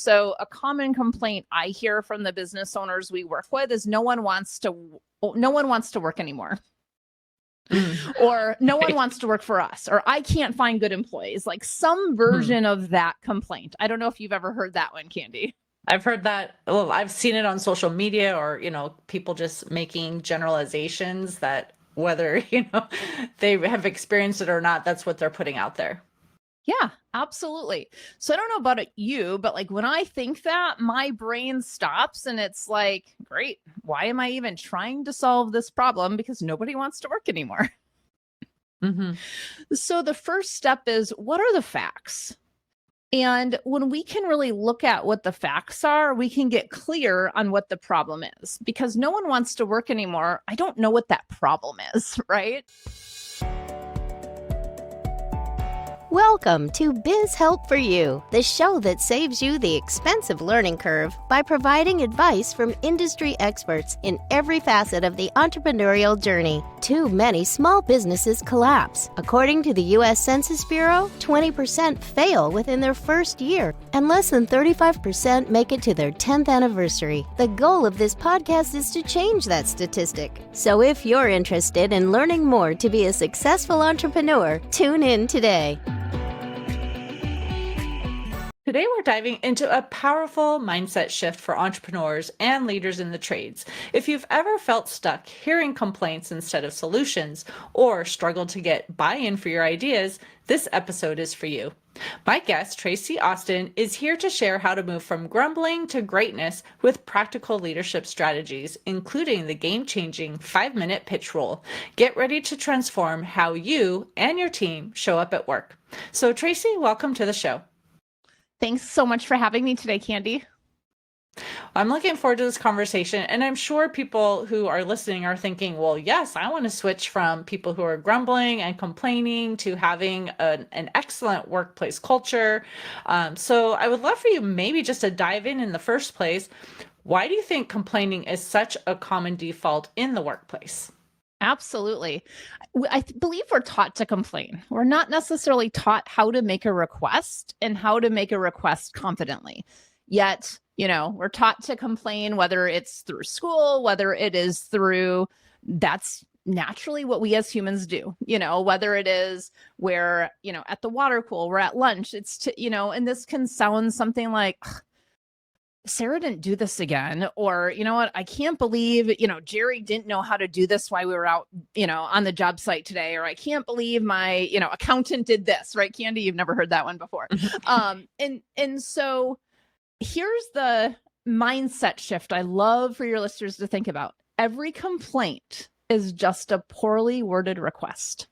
So a common complaint I hear from the business owners we work with is no one wants to work anymore. Or no one wants to work for us, or I can't find good employees, like some version of that complaint. I don't know if you've ever heard that one, Candy. I've heard that. Well, I've seen it on social media or, people just making generalizations that whether, they have experienced it or not, that's what they're putting out there. Yeah, absolutely. So I don't know about you, but like when I think that, my brain stops and it's like, great, why am I even trying to solve this problem? Because nobody wants to work anymore. So the first step is, what are the facts? And when we can really look at what the facts are, we can get clear on what the problem is. Because no one wants to work anymore. I don't know what that problem is, right? Welcome to Biz Help for You, the show that saves you the expensive learning curve by providing advice from industry experts in every facet of the entrepreneurial journey. Too many small businesses collapse. According to the U.S. Census Bureau, 20% fail within their first year, and less than 35% make it to their 10th anniversary. The goal of this podcast is to change that statistic. So if you're interested in learning more to be a successful entrepreneur, tune in today. Today, we're diving into a powerful mindset shift for entrepreneurs and leaders in the trades. If you've ever felt stuck hearing complaints instead of solutions, or struggled to get buy-in for your ideas, this episode is for you. My guest, Traci Austin, is here to share how to move from grumbling to greatness with practical leadership strategies, including the game-changing 5-minute pitch roll. Get ready to transform how you and your team show up at work. So, Traci, welcome to the show. Thanks so much for having me today, Candy. I'm looking forward to this conversation, and I'm sure people who are listening are thinking, well, yes, I want to switch from people who are grumbling and complaining to having an excellent workplace culture. So I would love for you maybe just to dive in the first place. Why do you think complaining is such a common default in the workplace? Absolutely. I believe we're taught to complain. We're not necessarily taught how to make a request and how to make a request confidently. Yet, we're taught to complain, whether it's through school, whether it is through, that's naturally what we as humans do, whether it is where, at the water cooler, we're at lunch, it's, and this can sound something like, Sarah didn't do this again, or you know what, I can't believe Jerry didn't know how to do this while we were out on the job site today, or I can't believe my accountant did this, right, Candy? You've never heard that one before. And so here's the mindset shift I love for your listeners to think about. Every complaint is just a poorly worded request.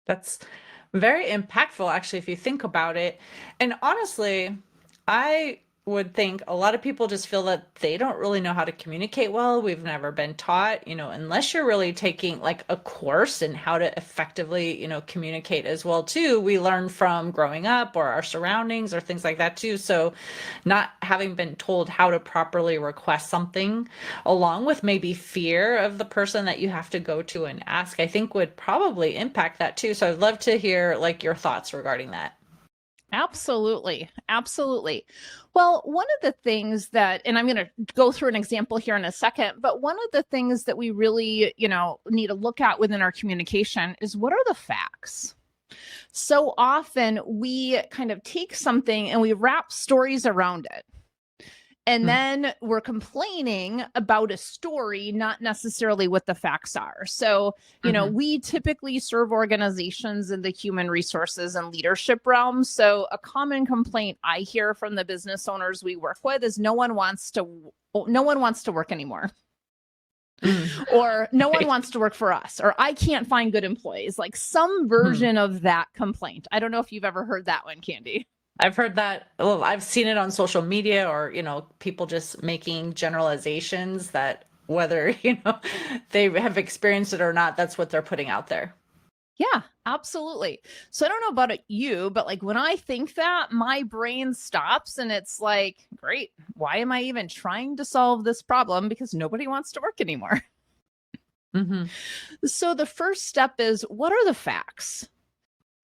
That's very impactful, actually, if you think about it. And honestly, I would think a lot of people just feel that they don't really know how to communicate well. We've never been taught, unless you're really taking like a course in how to effectively, communicate as well too. We learn from growing up or our surroundings or things like that too. So not having been told how to properly request something, along with maybe fear of the person that you have to go to and ask, I think would probably impact that too. So I'd love to hear like your thoughts regarding that. Absolutely. Absolutely. Well, one of the things that, and I'm going to go through an example here in a second, but one of the things that we really, need to look at within our communication is, what are the facts? So often we kind of take something and we wrap stories around it. And then we're complaining about a story, not necessarily what the facts are. So, we typically serve organizations in the human resources and leadership realm. So a common complaint I hear from the business owners we work with is no one wants to work anymore. Or no one wants to work for us, or I can't find good employees, like some version of that complaint. I don't know if you've ever heard that one, Candy. I've heard that. Well, I've seen it on social media or, people just making generalizations that whether, they have experienced it or not, that's what they're putting out there. Yeah, absolutely. So I don't know about you, but like when I think that, my brain stops and it's like, great, why am I even trying to solve this problem? Because nobody wants to work anymore. So the first step is, what are the facts?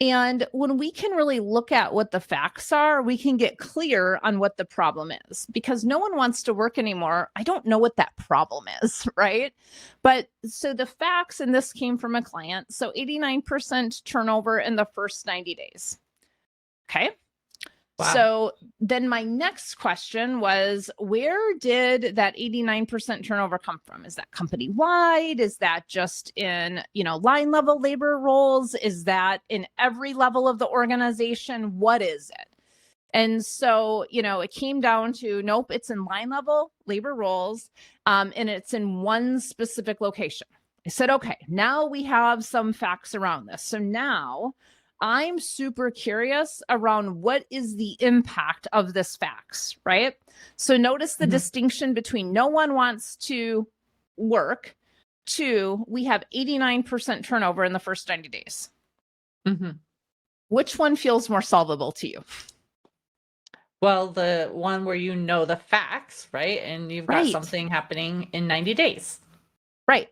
And when we can really look at what the facts are, we can get clear on what the problem is, because no one wants to work anymore. I don't know what that problem is, right? But so the facts, and this came from a client, so 89% turnover in the first 90 days. Okay. Wow. So then my next question was, where did that 89% turnover come from? Is that company wide? Is that just in, line level labor roles? Is that in every level of the organization? What is it? And so, it came down to, nope, it's in line level labor roles, and it's in one specific location. I said, okay, now we have some facts around this. So now I'm super curious around what is the impact of this facts, right? So notice the distinction between no one wants to work to we have 89% turnover in the first 90 days. Which one feels more solvable to you? Well, the one where the facts, right? And you've got Right. something happening in 90 days. Right.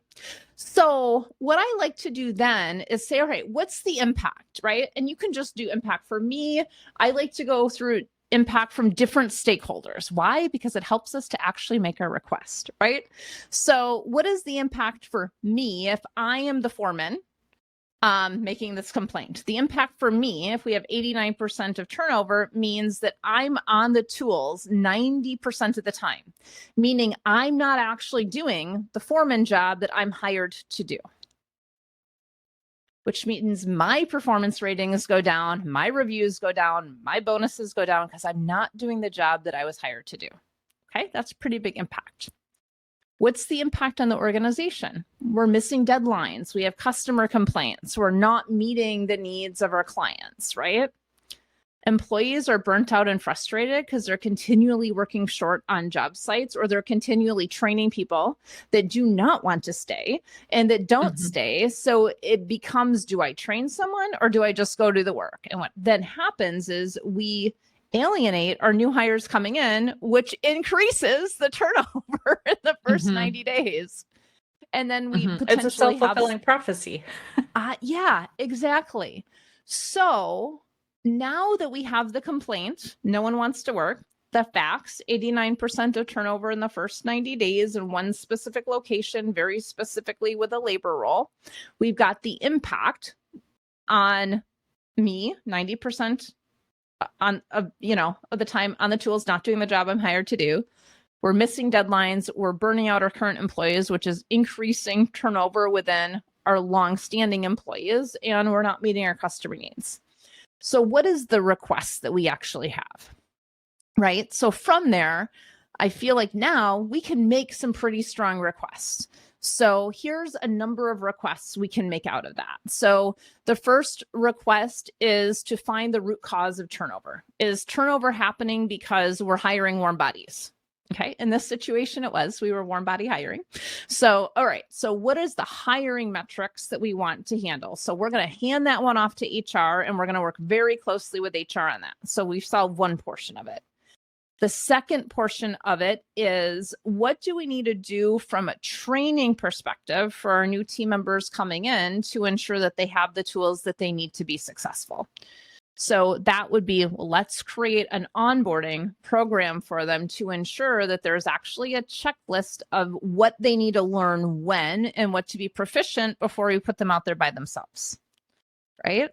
So what I like to do then is say, all right, what's the impact, right? And you can just do impact. For me, I like to go through impact from different stakeholders. Why? Because it helps us to actually make a request, right? So what is the impact for me if I am the foreman making this complaint? The impact for me, if we have 89% of turnover, means that I'm on the tools 90% of the time, meaning I'm not actually doing the foreman job that I'm hired to do, which means my performance ratings go down, my reviews go down, my bonuses go down because I'm not doing the job that I was hired to do. Okay, that's a pretty big impact. What's the impact on the organization? We're missing deadlines. We have customer complaints. We're not meeting the needs of our clients, right? Employees are burnt out and frustrated because they're continually working short on job sites, or they're continually training people that do not want to stay and that don't stay. So it becomes, do I train someone or do I just go do the work? And what then happens is we alienate our new hires coming in, which increases the turnover in the first 90 days. And then we potentially it's a self-fulfilling prophecy. Yeah, exactly. So now that we have the complaint, no one wants to work, the facts, 89% of turnover in the first 90 days in one specific location, very specifically with a labor role. We've got the impact on me, 90% of the time on the tools, not doing the job I'm hired to do. We're missing deadlines. We're burning out our current employees, which is increasing turnover within our long-standing employees, and we're not meeting our customer needs. So what is the request that we actually have, right? So from there, I feel like now we can make some pretty strong requests. So here's a number of requests we can make out of that. So the first request is to find the root cause of turnover. Is turnover happening because we're hiring warm bodies? Okay, in this situation, we were warm body hiring. So, all right, so what is the hiring metrics that we want to handle? So we're going to hand that one off to HR, and we're going to work very closely with HR on that. So we've solved one portion of it. The second portion of it is, what do we need to do from a training perspective for our new team members coming in to ensure that they have the tools that they need to be successful? So that would be, let's create an onboarding program for them to ensure that there's actually a checklist of what they need to learn when and what to be proficient before we put them out there by themselves, right?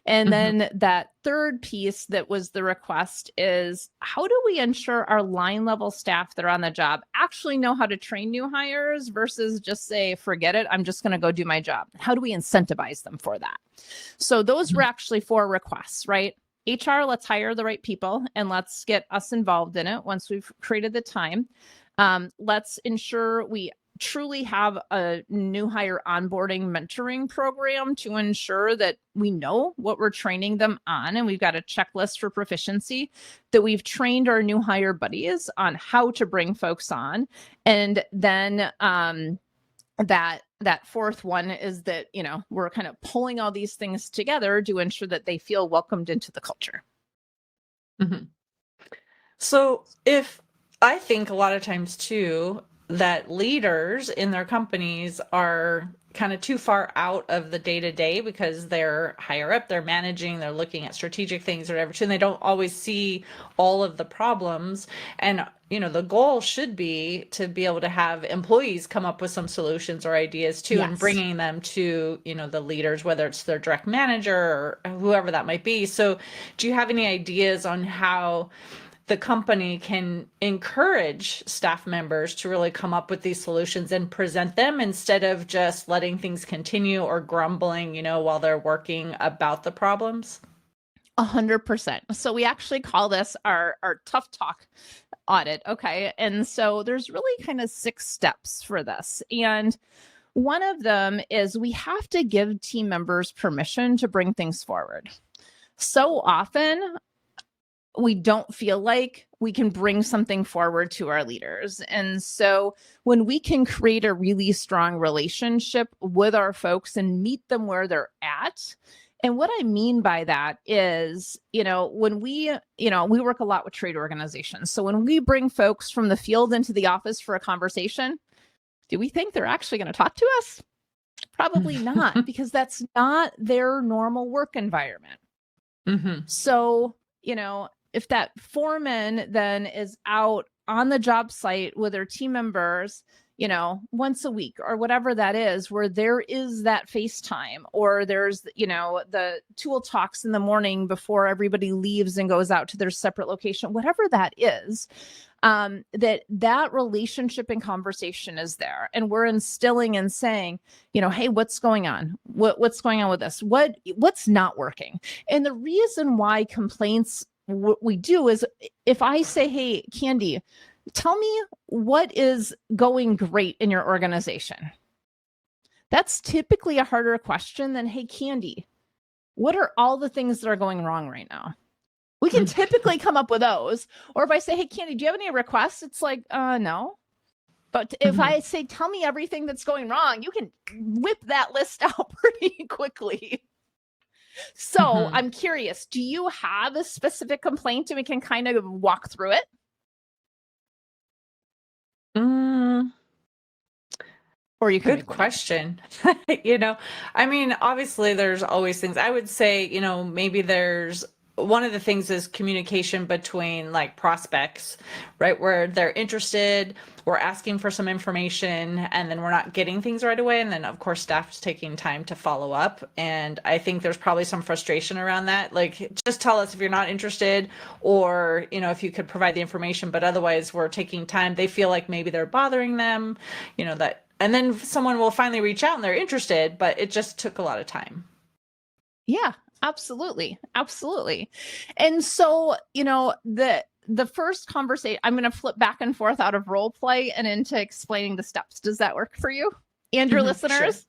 And then that third piece that was the request is, how do we ensure our line level staff that are on the job actually know how to train new hires versus just say, forget it, I'm just going to go do my job? How do we incentivize them for that? So those were actually 4 requests, right? HR, let's hire the right people and let's get us involved in it once we've created the time. Let's ensure we truly have a new hire onboarding mentoring program to ensure that we know what we're training them on, and we've got a checklist for proficiency, that we've trained our new hire buddies on how to bring folks on. And then that fourth one is that, we're kind of pulling all these things together to ensure that they feel welcomed into the culture. So if I think a lot of times too, that leaders in their companies are kind of too far out of the day to day because they're higher up, they're managing, they're looking at strategic things or whatever, and they don't always see all of the problems. And, the goal should be to be able to have employees come up with some solutions or ideas too, and Yes. bringing them to, the leaders, whether it's their direct manager or whoever that might be. So do you have any ideas on how the company can encourage staff members to really come up with these solutions and present them instead of just letting things continue or grumbling, while they're working about the problems? 100%. So we actually call this our tough talk audit. Okay. And so there's really kind of 6 steps for this. And one of them is we have to give team members permission to bring things forward. So often we don't feel like we can bring something forward to our leaders. And so when we can create a really strong relationship with our folks and meet them where they're at, and what I mean by that is, when we work a lot with trade organizations. So when we bring folks from the field into the office for a conversation, do we think they're actually going to talk to us? Probably not, because that's not their normal work environment. Mm-hmm. So, if that foreman then is out on the job site with their team members, once a week or whatever that is, where there is that FaceTime, or there's, the tool talks in the morning before everybody leaves and goes out to their separate location, whatever that is, that relationship and conversation is there. And we're instilling and saying, hey, what's going on? What's going on with this? What's not working? And the reason why complaints, what we do is, if I say, hey, Candy, tell me what is going great in your organization. That's typically a harder question than, hey, Candy, what are all the things that are going wrong right now? We can typically come up with those. Or if I say, hey, Candy, do you have any requests? It's like, no. But if I say, tell me everything that's going wrong, you can whip that list out pretty quickly. So I'm curious, do you have a specific complaint and we can kind of walk through it? Or you can Good question. Obviously there's always things. I would say, maybe there's one of the things is communication between like prospects, right? Where they're interested, we're asking for some information, and then we're not getting things right away. And then of course staff's taking time to follow up. And I think there's probably some frustration around that. Like, just tell us if you're not interested, or, if you could provide the information, but otherwise we're taking time. They feel like maybe they're bothering them, and then someone will finally reach out and they're interested, but it just took a lot of time. Yeah. Absolutely. Absolutely. And so, the first conversation, I'm going to flip back and forth out of role play and into explaining the steps. Does that work for you and your listeners?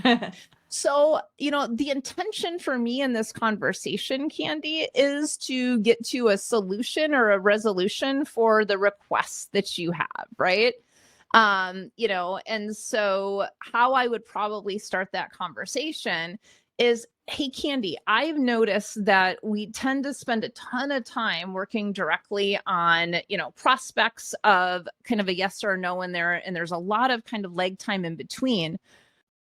Sure. So, the intention for me in this conversation, Candy, is to get to a solution or a resolution for the requests that you have, right? And so how I would probably start that conversation is, hey, Candy, I've noticed that we tend to spend a ton of time working directly on, prospects of kind of a yes or no in there. And there's a lot of kind of lag time in between.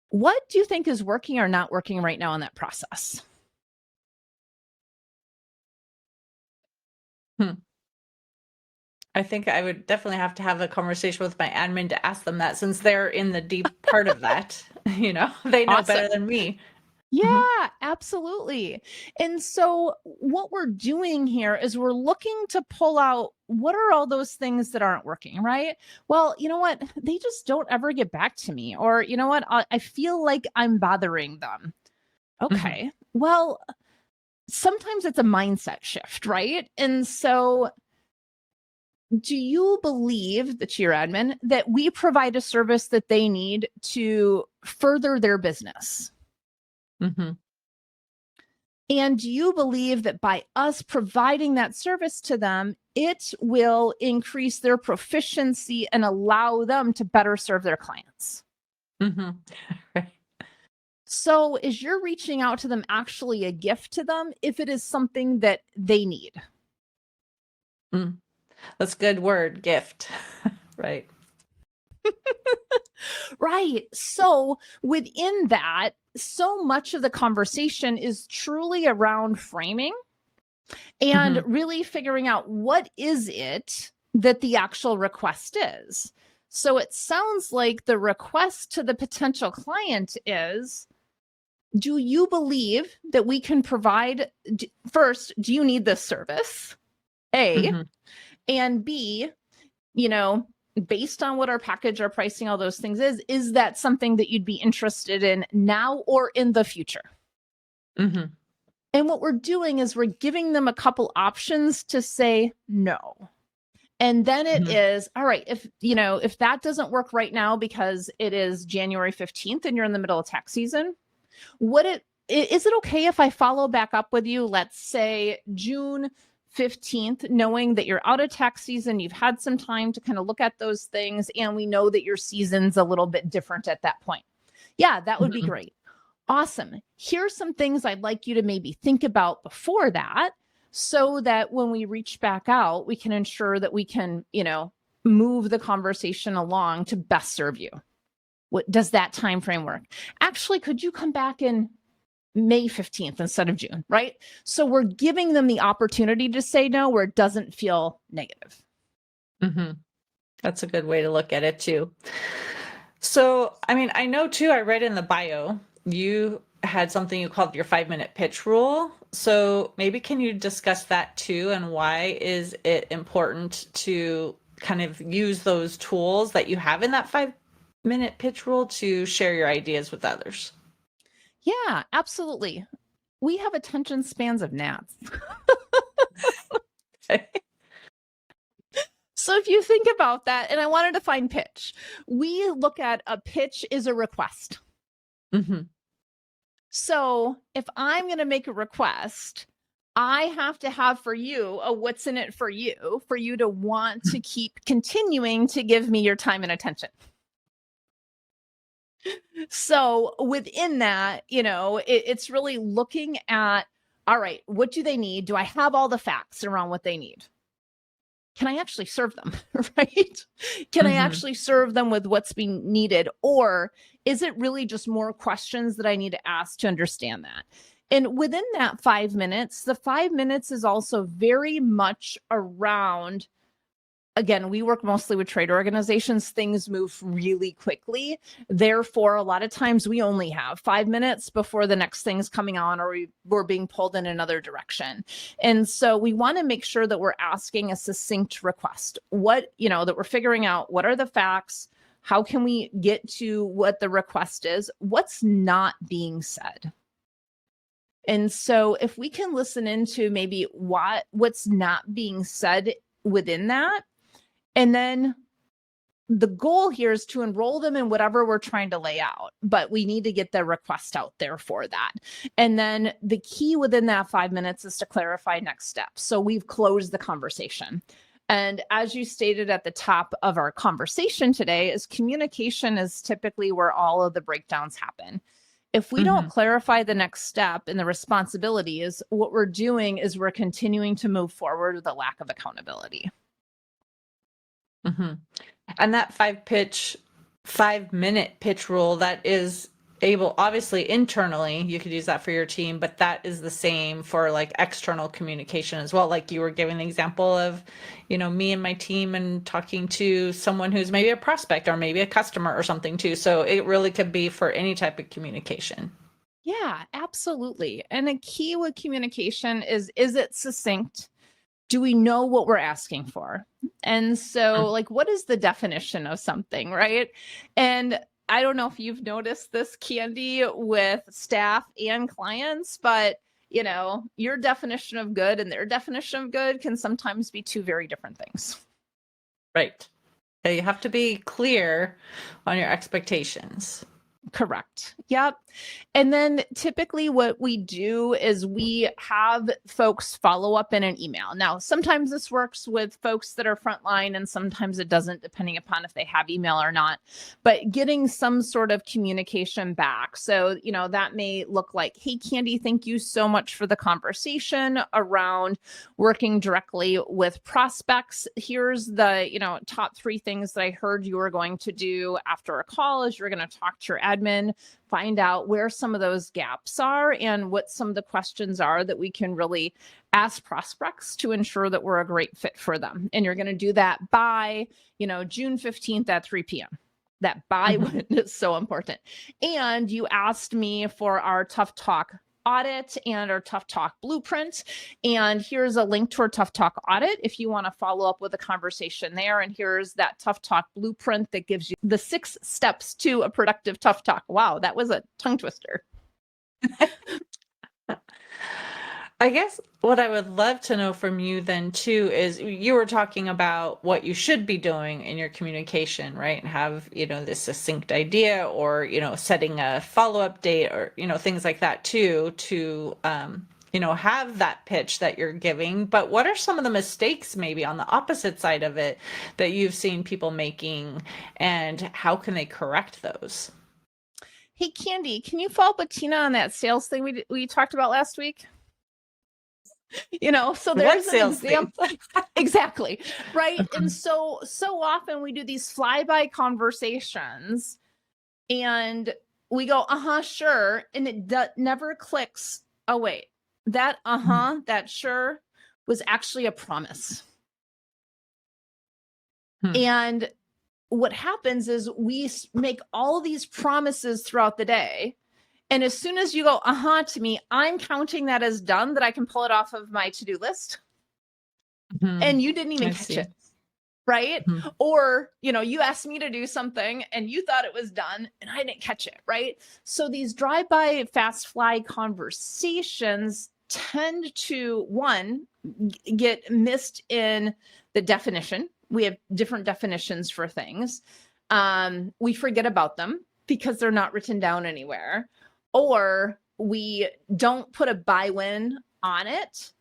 What do you think is working or not working right now in that process? I think I would definitely have to have a conversation with my admin to ask them that, since they're in the deep part of that. They know Awesome. better than me. Yeah, absolutely. And so what we're doing here is we're looking to pull out, what are all those things that aren't working, right? Well, you know what? They just don't ever get back to me. Or, you know what? I feel like I'm bothering them. Okay. Well, sometimes it's a mindset shift, right? And so do you believe, that your admin, that we provide a service that they need to further their business? And do you believe that by us providing that service to them, it will increase their proficiency and allow them to better serve their clients? Right. So is your reaching out to them actually a gift to them if it is something that they need? That's a good word, gift. Right. Right. So within that, so much of the conversation is truly around framing and really figuring out what is it that the actual request is. So it sounds like the request to the potential client is, do you believe that we can provide, first, do you need this service? A, and B, you know, based on what our package, our pricing, all those things is that something that you'd be interested in now or in the future? And what we're doing is we're giving them a couple options to say no. And then it is, all right, if that doesn't work right now because it is January 15th and you're in the middle of tax season, is it okay if I follow back up with you, let's say June 15th, knowing that you're out of tax season, you've had some time to kind of look at those things, and we know that your season's a little bit different at that point. Yeah, that would be great. Awesome. Here's some things I'd like you to maybe think about before that, so that when we reach back out, we can ensure that we can, move the conversation along to best serve you. What does that time frame work? Actually, could you come back in May 15th instead of June, right? So we're giving them the opportunity to say no where it doesn't feel negative. That's a good way to look at it too. So, I know too, I read in the bio, you had something you called your 5-minute pitch rule. So maybe can you discuss that too, and why is it important to kind of use those tools that you have in that 5-minute pitch rule to share your ideas with others? Yeah, absolutely. We have attention spans of gnats. So if you think about that, and I wanted to define pitch, we look at a pitch is a request. So if I'm going to make a request, I have to have for you a what's in it for you to want to keep continuing to give me your time and attention. So within that, it's really looking at, all right, what do they need? Do I have all the facts around what they need? Can I actually serve them, right? Can I actually serve them with what's being needed? Or is it really just more questions that I need to ask to understand that? And within that 5 minutes, the 5 minutes is also very much around, again, we work mostly with trade organizations. Things move really quickly. Therefore, a lot of times we only have 5 minutes before the next thing's coming on, or we're being pulled in another direction. And so we want to make sure that we're asking a succinct request. That we're figuring out what are the facts, how can we get to what the request is, what's not being said. And so if we can listen into maybe what's not being said within that, and then the goal here is to enroll them in whatever we're trying to lay out, but we need to get the request out there for that. And then the key within that 5 minutes is to clarify next steps. So we've closed the conversation. And as you stated at the top of our conversation today, is communication is typically where all of the breakdowns happen. If we don't clarify the next step and the responsibilities, what we're doing is we're continuing to move forward with a lack of accountability. And that 5-minute pitch rule, that is able, obviously internally, you could use that for your team, but that is the same for like external communication as well. Like you were giving the example of, me and my team and talking to someone who's maybe a prospect or maybe a customer or something too. So it really could be for any type of communication. Yeah, absolutely. And a key with communication is it succinct? Do we know what we're asking for? And so what is the definition of something, right? And I don't know if you've noticed this, Candy, with staff and clients, but your definition of good and their definition of good can sometimes be two very different things. Right. You have to be clear on your expectations. Correct. Yep. And then typically what we do is we have folks follow up in an email. Now, sometimes this works with folks that are frontline and sometimes it doesn't, depending upon if they have email or not, but getting some sort of communication back. So, that may look like, hey, Candy, thank you so much for the conversation around working directly with prospects. Here's the, top 3 things that I heard you were going to do after a call is you're going to talk to your admin, find out where some of those gaps are and what some of the questions are that we can really ask prospects to ensure that we're a great fit for them. And you're going to do that by, June 15th at 3 p.m. That by when is so important. And you asked me for our Tough Talk audit and our Tough Talk blueprint. And here's a link to our Tough Talk audit if you want to follow up with a conversation there. And here's that Tough Talk blueprint that gives you the 6 steps to a productive Tough Talk. Wow, that was a tongue twister. I guess what I would love to know from you then too is you were talking about what you should be doing in your communication, right? And have, this succinct idea or, setting a follow-up date or, things like that too, to, have that pitch that you're giving. But what are some of the mistakes maybe on the opposite side of it that you've seen people making and how can they correct those? Hey, Candy, can you follow up with Tina on that sales thing we talked about last week? So there's an example. Exactly. Right. And so often we do these flyby conversations and we go, sure. And it never clicks. Oh, wait, that, that sure was actually a promise. And what happens is we make all these promises throughout the day. And as soon as you go, to me, I'm counting that as done, that I can pull it off of my to-do list. And you didn't even catch it. Right. Or, you asked me to do something and you thought it was done and I didn't catch it. Right. So these drive-by fast fly conversations tend to, one, get missed in the definition. We have different definitions for things. We forget about them because they're not written down anywhere. Or we don't put a buy-in on it.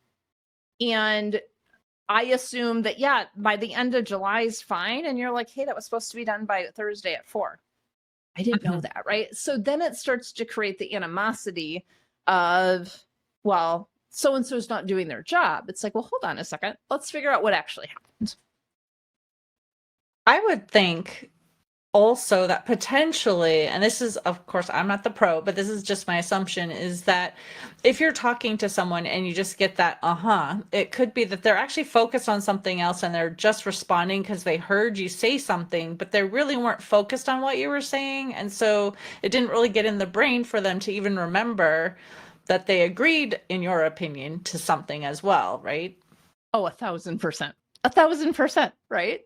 And I assume that, by the end of July is fine. And you're like, hey, that was supposed to be done by Thursday at 4. I didn't know that, right? So then it starts to create the animosity of, well, so-and-so is not doing their job. It's like, well, hold on a second. Let's figure out what actually happened. I would think also that potentially, and this is, of course, I'm not the pro, but this is just my assumption, is that if you're talking to someone and you just get that, it could be that they're actually focused on something else and they're just responding because they heard you say something, but they really weren't focused on what you were saying. And so it didn't really get in the brain for them to even remember that they agreed, in your opinion, to something as well, right? Oh, 1,000%. 1,000%, right?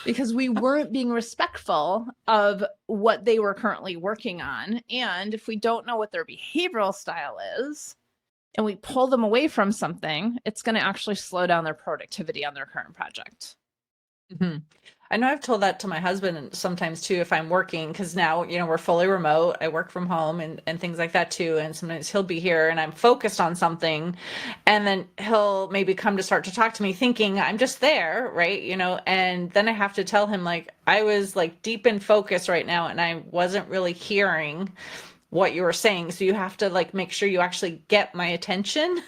Because we weren't being respectful of what they were currently working on. And if we don't know what their behavioral style is and we pull them away from something, it's going to actually slow down their productivity on their current project. I know I've told that to my husband sometimes too, if I'm working, because now, we're fully remote. I work from home and things like that too. And sometimes he'll be here and I'm focused on something and then he'll maybe come to start to talk to me thinking I'm just there, right? And then I have to tell him like, I was like deep in focus right now and I wasn't really hearing what you were saying. So you have to like make sure you actually get my attention,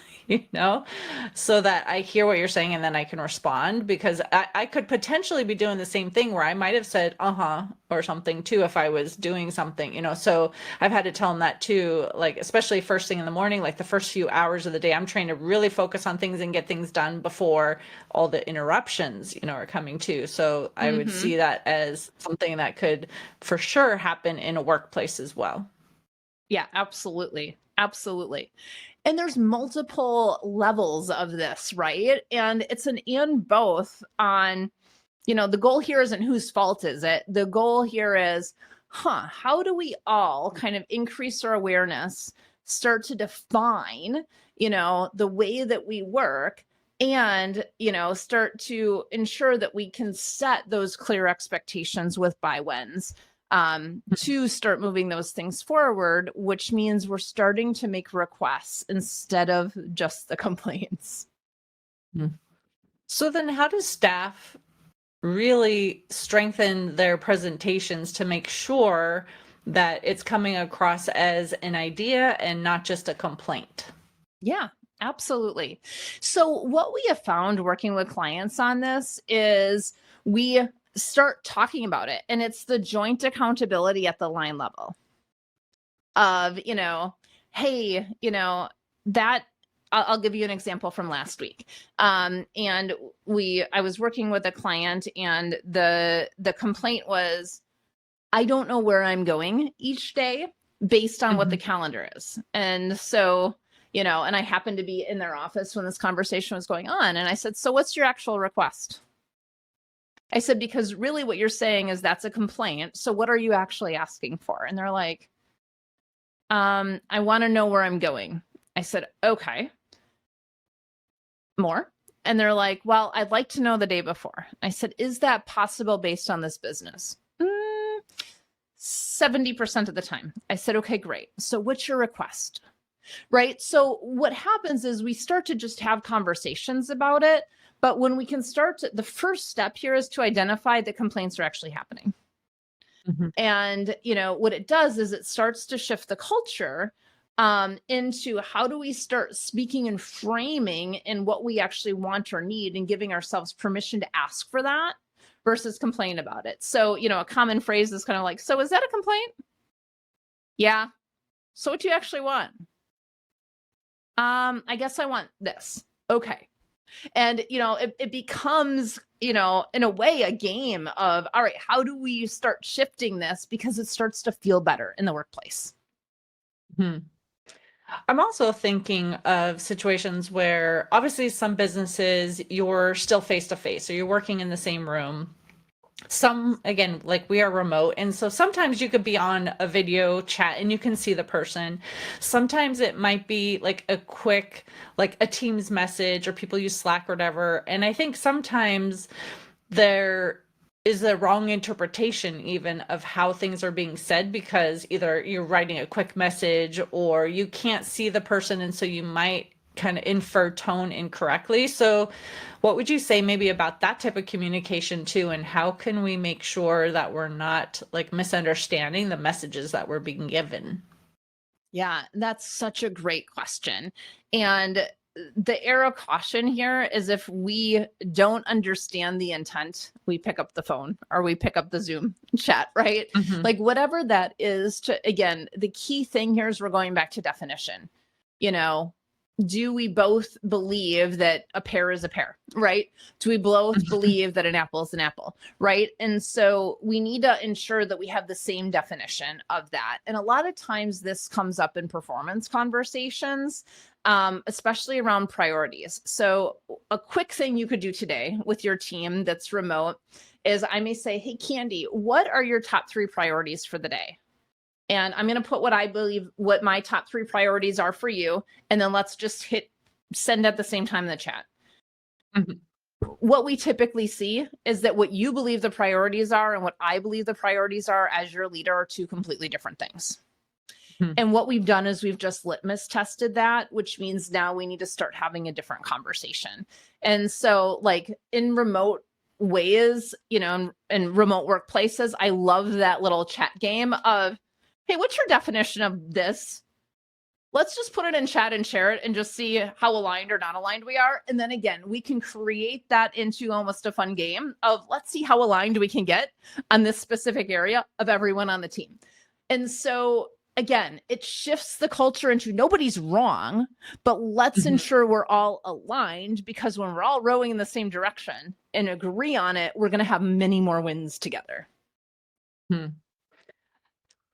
so that I hear what you're saying and then I can respond, because I could potentially be doing the same thing where I might have said, or something too, if I was doing something, so I've had to tell them that too, like, especially first thing in the morning, like the first few hours of the day, I'm trying to really focus on things and get things done before all the interruptions, are coming too. So I would see that as something that could for sure happen in a workplace as well. Yeah, absolutely. Absolutely. And there's multiple levels of this, right? And it's an and both on, the goal here isn't whose fault is it? The goal here is, how do we all kind of increase our awareness, start to define, the way that we work and, start to ensure that we can set those clear expectations with buy-wins. to start moving those things forward, which means we're starting to make requests instead of just the complaints. So then how does staff really strengthen their presentations to make sure that it's coming across as an idea and not just a complaint? Yeah, absolutely. So what we have found working with clients on this is we start talking about it, and it's the joint accountability at the line level of, hey, that I'll give you an example from last week. And I was working with a client, and the complaint was, I don't know where I'm going each day based on what the calendar is. And so, and I happened to be in their office when this conversation was going on. And I said, so what's your actual request? I said, because really what you're saying is that's a complaint. So what are you actually asking for? And they're like, I want to know where I'm going. I said, okay. More? And they're like, well, I'd like to know the day before. I said, is that possible based on this business? 70% of the time. I said, okay, great. So what's your request? Right? So what happens is we start to just have conversations about it. But when we can the first step here is to identify that complaints are actually happening. And, what it does is it starts to shift the culture into how do we start speaking and framing in what we actually want or need and giving ourselves permission to ask for that versus complain about it. So, a common phrase is kind of like, so is that a complaint? Yeah. So what do you actually want? I guess I want this. Okay. And, it becomes, in a way, a game of, all right, how do we start shifting this? Because it starts to feel better in the workplace. I'm also thinking of situations where obviously some businesses you're still face to face, so you're working in the same room. Some, again, like we are remote. And so sometimes you could be on a video chat and you can see the person. Sometimes it might be like a quick, like a Teams message, or people use Slack or whatever. And I think sometimes there is a wrong interpretation even of how things are being said, because either you're writing a quick message or you can't see the person. And so you might kind of infer tone incorrectly. So what would you say maybe about that type of communication too? And how can we make sure that we're not like misunderstanding the messages that we're being given? Yeah, that's such a great question. And the air of caution here is if we don't understand the intent, we pick up the phone or we pick up the Zoom chat, right? Like whatever that is again, the key thing here is we're going back to definition. Do we both believe that a pear is a pear, right? Do we both believe that an apple is an apple, right? And so we need to ensure that we have the same definition of that. And a lot of times this comes up in performance conversations, especially around priorities. So a quick thing you could do today with your team that's remote is I may say, hey, Candy, what are your top 3 priorities for the day? And I'm going to put what I believe, what my top 3 priorities are for you. And then let's just hit send at the same time in the chat. What we typically see is that what you believe the priorities are and what I believe the priorities are as your leader are 2 completely different things. And what we've done is we've just litmus tested that, which means now we need to start having a different conversation. And so like in remote ways, in remote workplaces, I love that little chat game of, hey, what's your definition of this? Let's just put it in chat and share it and just see how aligned or not aligned we are. And then again, we can create that into almost a fun game of let's see how aligned we can get on this specific area of everyone on the team. And so again, it shifts the culture into nobody's wrong, but let's ensure we're all aligned, because when we're all rowing in the same direction and agree on it, we're going to have many more wins together.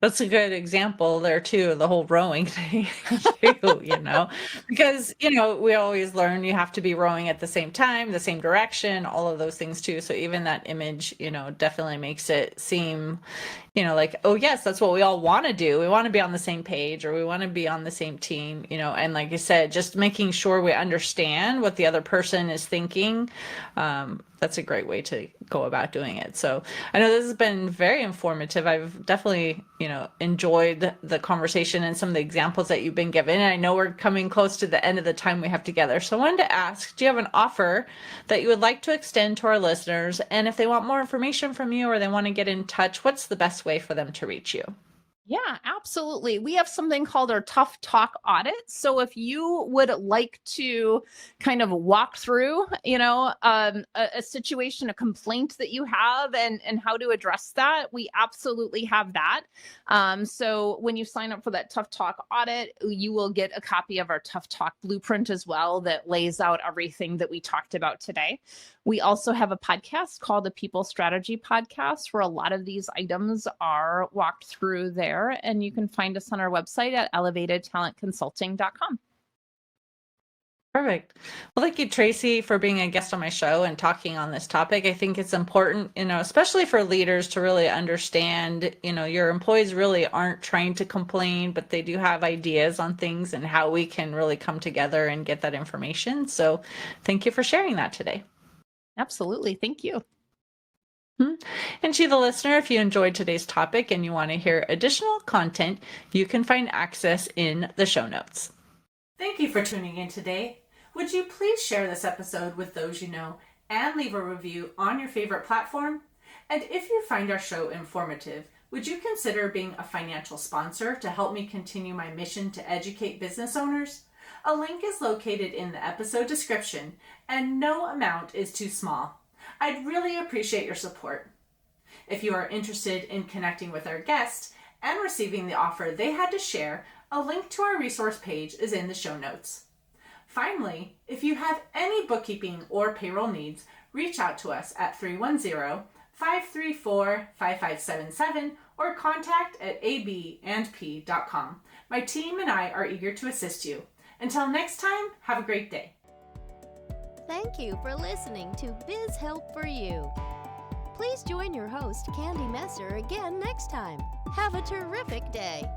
That's a good example there too, the whole rowing thing too, because, we always learn you have to be rowing at the same time, the same direction, all of those things too. So even that image, definitely makes it seem, like, oh yes, that's what we all want to do. We want to be on the same page, or we want to be on the same team, and like you said, just making sure we understand what the other person is thinking. That's a great way to go about doing it. So I know this has been very informative. I've definitely, enjoyed the conversation and some of the examples that you've been given. And I know we're coming close to the end of the time we have together. So I wanted to ask, do you have an offer that you would like to extend to our listeners? And if they want more information from you or they want to get in touch, what's the best way for them to reach you? Yeah, absolutely. We have something called our Tough Talk Audit. So if you would like to kind of walk through, a situation, a complaint that you have and how to address that, we absolutely have that. So when you sign up for that Tough Talk Audit, you will get a copy of our Tough Talk Blueprint as well that lays out everything that we talked about today. We also have a podcast called the People Strategy Podcast, where a lot of these items are walked through there. And you can find us on our website at elevatedtalentconsulting.com. Perfect. Well, thank you, Traci, for being a guest on my show and talking on this topic. I think it's important, especially for leaders to really understand, your employees really aren't trying to complain, but they do have ideas on things and how we can really come together and get that information. So thank you for sharing that today. Absolutely. Thank you. And to the listener, if you enjoyed today's topic and you want to hear additional content, you can find access in the show notes. Thank you for tuning in today. Would you please share this episode with those you know and leave a review on your favorite platform? And if you find our show informative, would you consider being a financial sponsor to help me continue my mission to educate business owners? A link is located in the episode description, and no amount is too small. I'd really appreciate your support. If you are interested in connecting with our guest and receiving the offer they had to share, a link to our resource page is in the show notes. Finally, if you have any bookkeeping or payroll needs, reach out to us at 310-534-5577 or contact@abandp.com. My team and I are eager to assist you. Until next time, have a great day. Thank you for listening to Biz Help for You. Please join your host, Candy Messer, again next time. Have a terrific day.